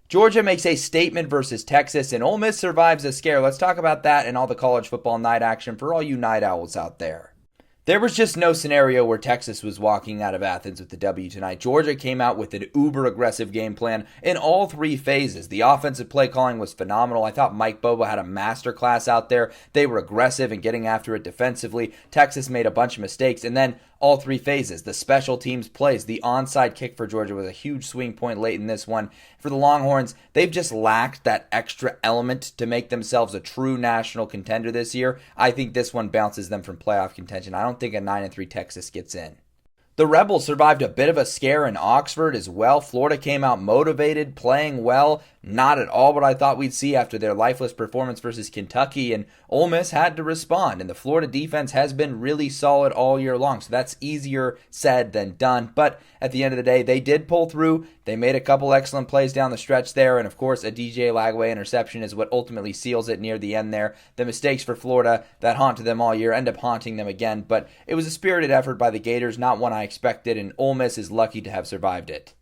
Georgia makes a statement versus Texas, and Ole Miss survives a scare. Let's talk about that and all the college football night action for all you night owls out there. There was just no scenario where Texas was walking out of Athens with the W tonight. Georgia came out with an uber aggressive game plan in all three phases. The offensive play calling was phenomenal. I thought Mike Bobo had a masterclass out there. They were aggressive and getting after it defensively. Texas made a bunch of mistakes, and then all three phases. The special teams plays. The onside kick for Georgia was a huge swing point late in this one. For the Longhorns, they've just lacked that extra element to make themselves a true national contender this year. I think this one bounces them from playoff contention. I don't think a 9-3 Texas gets in. The Rebels survived a bit of a scare in Oxford as well. Florida came out motivated, playing well. Not at all what I thought we'd see after their lifeless performance versus Kentucky, and Ole Miss had to respond. And the Florida defense has been really solid all year long, so that's easier said than done. But at the end of the day, they did pull through. They made a couple excellent plays down the stretch there, and of course, a DJ Lagway interception is what ultimately seals it near the end there. The mistakes for Florida that haunted them all year end up haunting them again, but it was a spirited effort by the Gators, not one I expected, and Ole Miss is lucky to have survived it.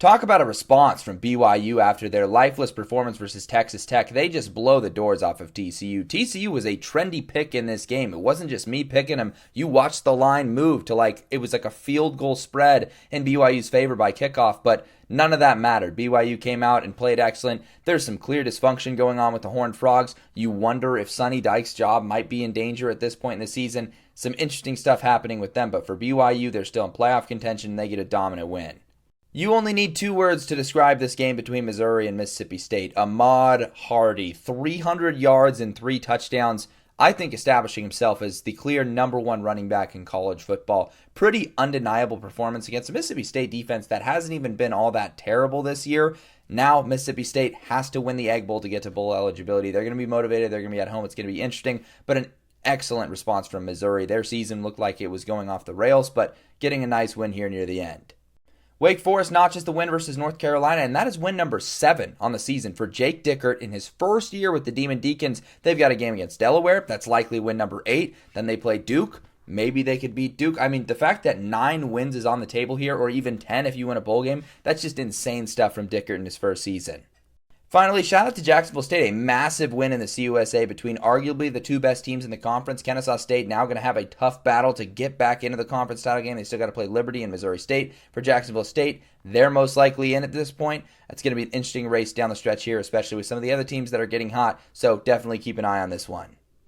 Talk about a response from BYU after their lifeless performance versus Texas Tech. They just blow the doors off of TCU. TCU was a trendy pick in this game. It wasn't just me picking them. You watched the line move to it was like a field goal spread in BYU's favor by kickoff, but none of that mattered. BYU came out and played excellent. There's some clear dysfunction going on with the Horned Frogs. You wonder if Sonny Dykes' job might be in danger at this point in the season. Some interesting stuff happening with them, but for BYU, they're still in playoff contention and they get a dominant win. You only need two words to describe this game between Missouri and Mississippi State. Ahmad Hardy, 300 yards and 3 touchdowns. I think establishing himself as the clear number one running back in college football. Pretty undeniable performance against a Mississippi State defense that hasn't even been all that terrible this year. Now Mississippi State has to win the Egg Bowl to get to bowl eligibility. They're going to be motivated. They're going to be at home. It's going to be interesting, but an excellent response from Missouri. Their season looked like it was going off the rails, but getting a nice win here near the end. Wake Forest notches the win versus North Carolina, and that is win number 7 on the season for Jake Dickert in his first year with the Demon Deacons. They've got a game against Delaware. That's likely win number 8. Then they play Duke. Maybe they could beat Duke. I mean, the fact that 9 wins is on the table here, or even 10 if you win a bowl game, that's just insane stuff from Dickert in his first season. Finally, shout out to Jacksonville State, a massive win in the CUSA between arguably the two best teams in the conference. Kennesaw State now going to have a tough battle to get back into the conference title game. They still got to play Liberty and Missouri State. For Jacksonville State, they're most likely in at this point. It's going to be an interesting race down the stretch here, especially with some of the other teams that are getting hot. So definitely keep an eye on this one.